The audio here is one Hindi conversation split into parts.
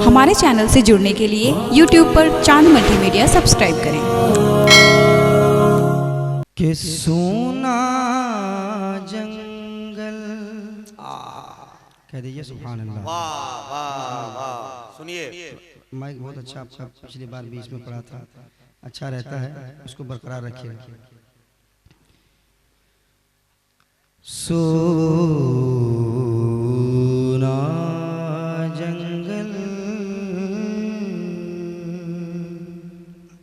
हमारे चैनल से जुड़ने के लिए YouTube पर चांद मल्टीमीडिया सब्सक्राइब करें। कि सोना जंगल कह दीजिए सुभान अल्लाह। वाह वाह वाह। सुनिए, माइक बहुत अच्छा आपका पिछली बार भी इसमें पड़ा था, अच्छा रहता है, उसको बरकरार रखिए। सोना जंगल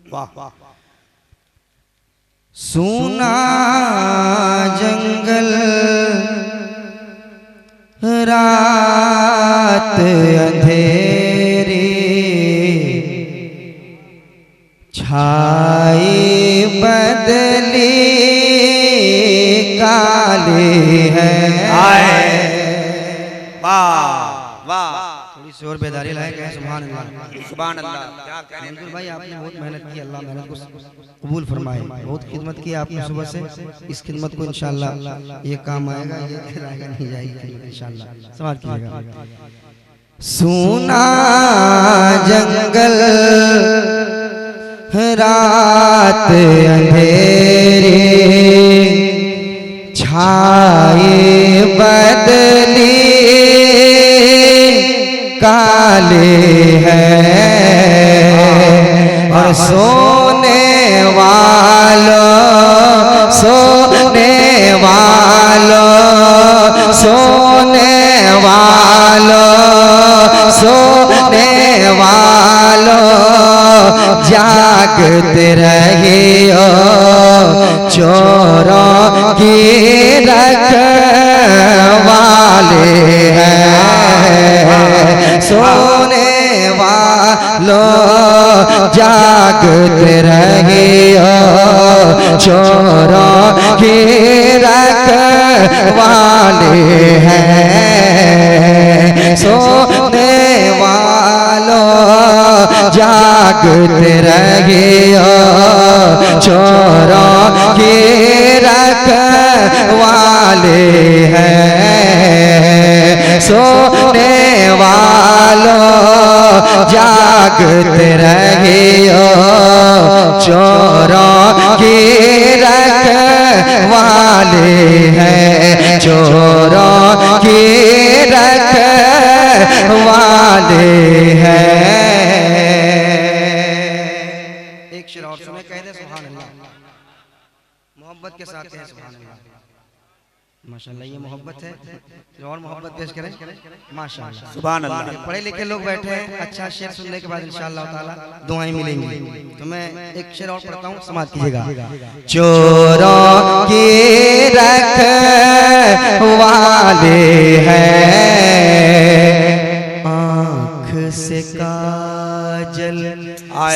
वाह वाह। सोना जंगल रात अंधेरी छाई बदली काली है। वाह वाह। थोड़ी सी और बेदारी लायक सुभान अल्लाह। सुभान अल्लाह। क्या कह रहे मंजूर भाई, आपने बहुत मेहनत की, अल्लाह मेहनत को कबूल फरमाए। बहुत खिदमत की आपने सुबह से, इस खिदमत को इंशाल्लाह ये काम आएगा, ये रहेगा नहीं जाएगी इंशाल्लाह। समाज कीजिएगा। सोना जंगल रात अंधेरी छाए बदली काले है। और सोने वालों सोने वालों सोने वालों सोने वालों जागते रहियो, चोरों की रखवाले हैं। सोने वालों जागते रहियो, चोरों की रखवाले हैं। सोने वालों जागते रहियो, चोरों की रखवाले हैं। सोने वालों जागते रहियो, चोरों की रखवाले हैं। चोरों की रखवाले हैं। एक शेर और सुने, कह दे सुभान अल्लाह। मोहब्बत के साथ है सुभान अल्लाह। माशाल्लाह, ये मोहब्बत है। और मोहब्बत पेश करें माशाल्लाह। सुभान अल्लाह। पढ़े लिखे लोग बैठे हैं, अच्छा शेर सुनने के बाद इंशाअल्लाह ताला दुआएं मिलेंगी। तो मैं एक शेर और पढ़ता हूँ, समाज कीजिएगा। चोरों की रखवाले हैं, आँख से काजल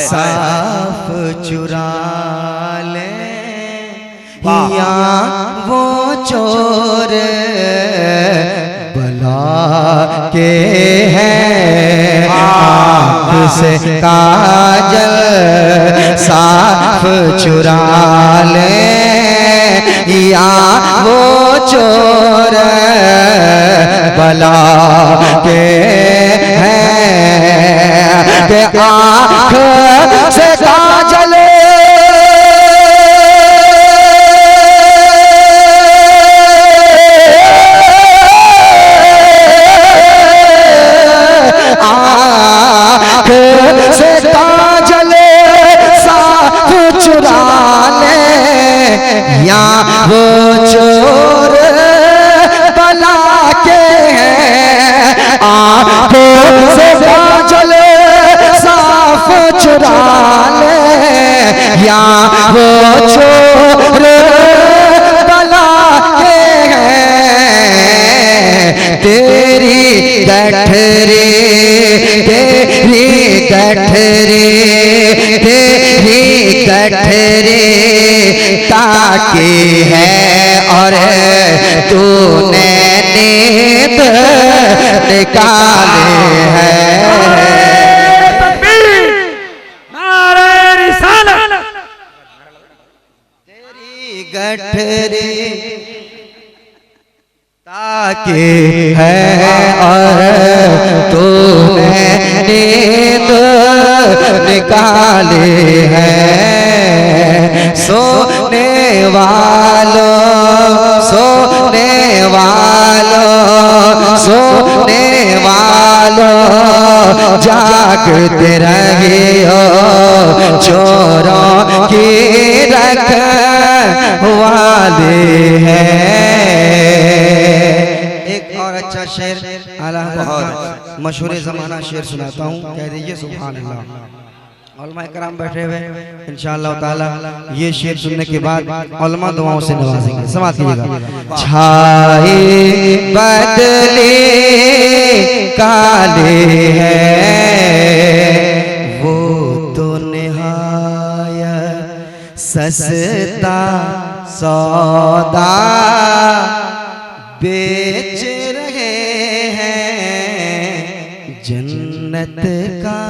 साफ चुरा ले, या वो चोर बला के हैं। आँख से काजल साफ चुरा ले, या वो चोर बला के हैं। के आँख से काजल से काजल साफ चुरा ले, या वो चोर बला के हैं। आँखों से काजल साफ चुरा ले, या वो चोर बला के हैं। तेरी गठरी तेरी गठरी तेरी गठरी ताकी है, और तूने नींद निकाले हैं। तेरी गठरी की है और तूने नींद निकाली है। सोने वालों सोने वालों सोने वालों जागते रहियो, चोरों की रखवाली है। एक और अच्छा शेर आला हज़रत मशहूर ज़माना शेर सुनाता हूँ, कह दीजिए सुभान अल्लाह। उलमा कराम बैठे हुए इंशाअल्लाह ताला ये शेर सुनने के बाद उलमा दुआओं से नवाजेंगे। समाज कीजिएगा। छाई बदली काली है वो तो निहायत सस्ता सौदा बेच रहे हैं जन्नत का।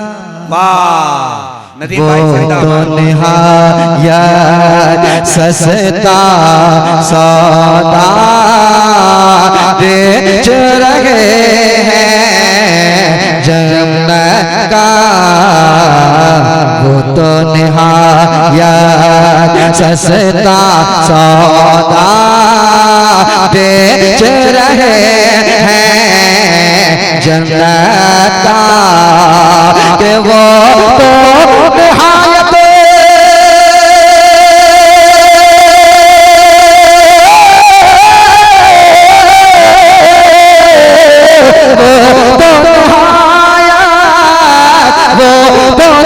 वाह नदीम वो भाई तो निहायत सस्ता सौदा बेच रहे हैं जन्नत का। वो तो निहायत सस्ता सौदा बेच रहे हैं जन्नत का। कि वो तो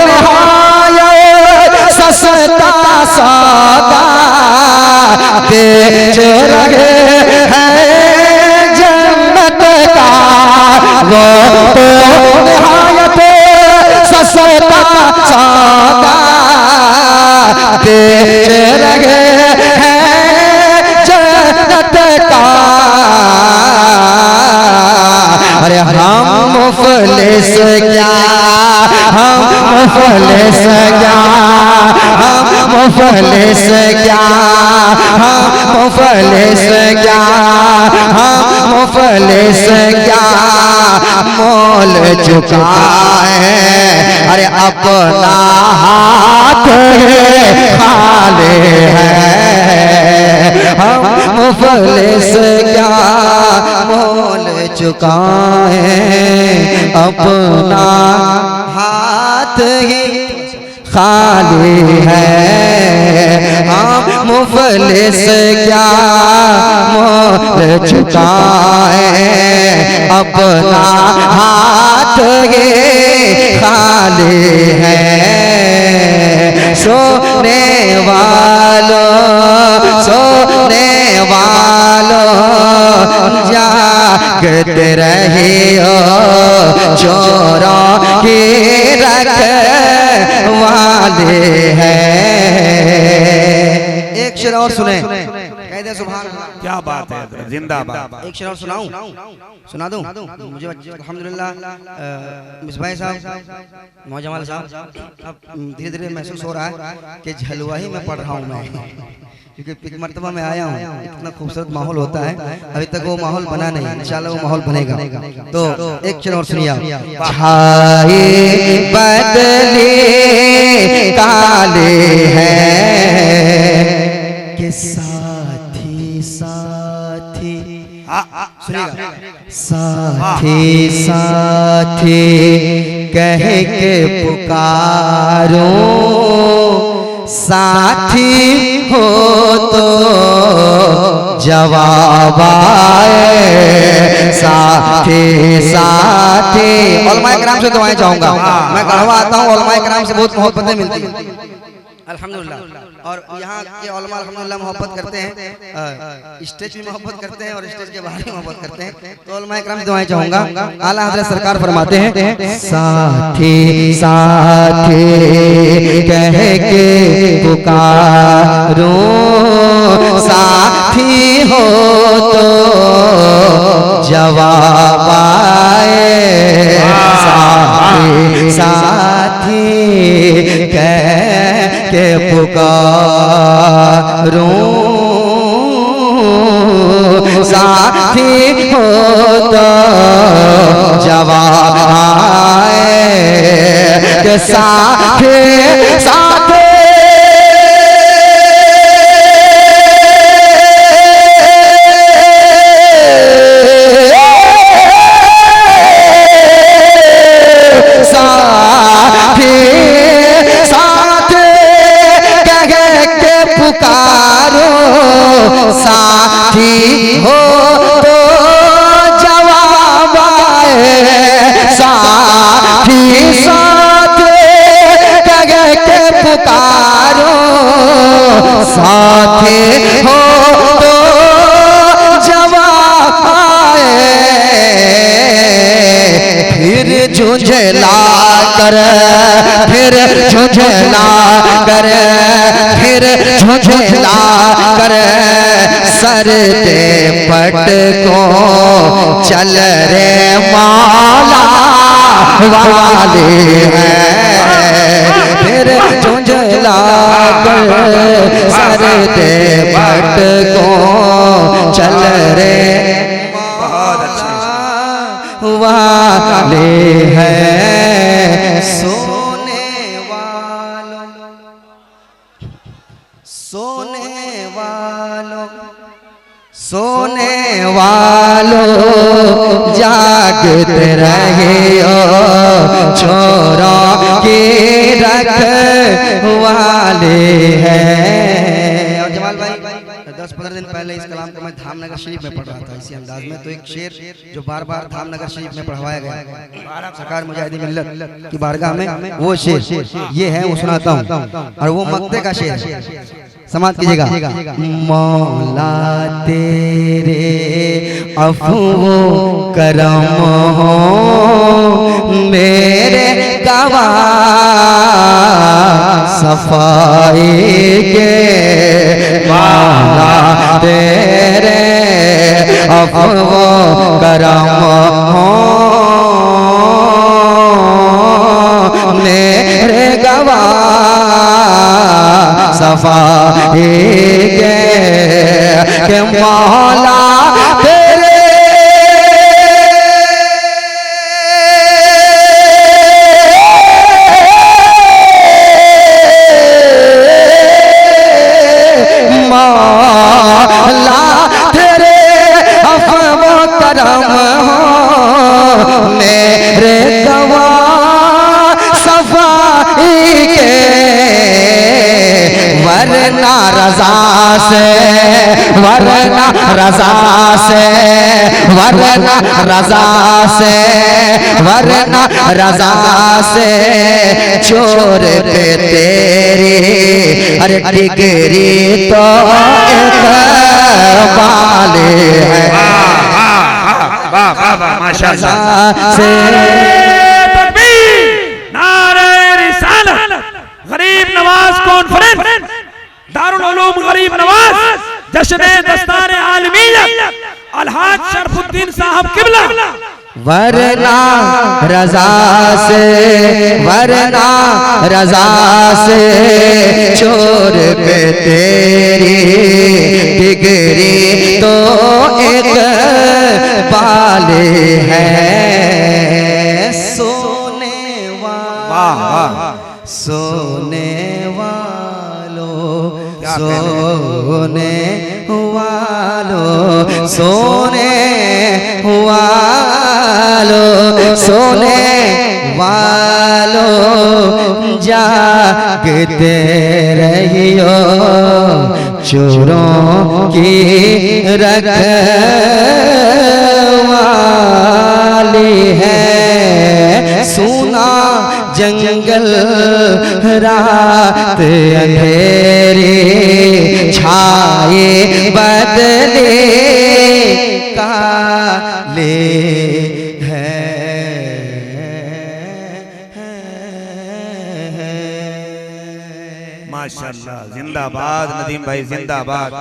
निहायत सस्ता सौदा बेच रहे हैं जन्नत का। वो तो निहायत सस्ता सौदा बेच रहे हैं जन्नत का। अरे हम मुफलिस क्या हम मुफलिस क्या हम मुफलिस क्या हम मुफलिस क्या हम मुफलिस क्या मोल चुकाए। अरे अपना हाथ खाली है हम मुफलिस क्या मोल चुकाए। अपना हाथ ही खाली है हम मुफलिस क्या मोल चुकाए। अपना हाथ ही खाली है। सोने वालों जागते रहियो, चोरों की रखवाली है। एक शेर और सुने, कह दे सुभान अल्लाह। क्या बात है, जिंदाबाद। एक शेर और सुनाऊं, सुना दूं? मुझे अल्हम्दुलिल्लाह मिसबाह साहब, मौजमाल साहब, अब धीरे धीरे महसूस हो रहा है कि झलवा ही मैं पढ़ रहा हूँ मैं, क्योंकि एक मर्तबा में आया हूँ। इतना खूबसूरत माहौल होता है, अभी तक वो माहौल बना नहीं, इंशाल्लाह वो माहौल बनेगा। तो एक शेर और सुनिए। छाई बदली काली है कि साथी साथी साथी साथी कह के पुकारो। साथी हो तो जवाब आए। साथी साथी उलमाए किराम से दुआएं चाहूंगा। मैं गढ़वा आता हूँ, उलमाए किराम से बहुत मोहब्बतें मिलती हैं अल्हम्दुलिल्लाह। और यहाँ के उलमा अल्हम्दुलिल्लाह मोहब्बत करते हैं, स्टेज भी मोहब्बत करते हैं और स्टेज के बाहर भी मोहब्बत करते हैं। तो उलमा इकराम से दुआएं चाहूंगा। आला हज़रत सरकार फरमाते हैं, साथी साथी कह के पुकारो। साथी हो तो जवाब आए। साथी साथी कह के पुकारो। साथी हो साथे साथे पुकारो साथी हो तो जवाब आए साथी साथ कह के पुकारो साथी हो तो जवाब आए फिर झुंझला कर फिर झुंझला कर फिर झुंझला कर सर दे पट को चल रे माला वाले हैं फिर झुंझला कर सर दे पट को चल रे वाले हैं सोने वालों जागते रहियो छोरों की रखवाले हैं। और जमाल भाई 10-15 दिन पहले इस कलाम को मैं धामनगर शरीफ में पढ़ रहा था इसी अंदाज में, तो एक शेर जो बार बार धामनगर शरीफ में पढ़वाया गया सरकार मुजाहिदीन मिल्लत की बारगाह में, वो शेर ये है वो सुनाता हूँ और वो मक्ते का शेर है, समाप्त कीजिएगा। मौला तेरे अफ़्व करम हो मेरे गवाह सफाई के मौला तेरे अफ़्व करम हो मेरे गवाह सफाई के मौला तेरे मौला तेरे अफ़्व करम हो मेरे गवाह सफाई के वरना रज़ा से वरना रज़ा से वरना रज़ा से वरना रज़ा से छोर पे तेरी अरे डिगरी तो एक वाले है माशाअल्लाह से गरीब नवाज कॉन्फ्रेंस दारुल उलूम गरीब नवाज जश्न दस्तार आलमीयत अलहाज शरफुद्दीन साहब किबला वरना रज़ा से वरना रज़ा से छोर पे तेरी डिगरी तो एक वाले हैं सोने सोने वालों सोने वालों सोने वालों सोने वालों जागते रहियो चोरों की रखवाली है सुना जंगल रात अंधेरे छाए बदले काले हैं माशाअल्लाह जिंदाबाद नदीम भाई जिंदाबाद।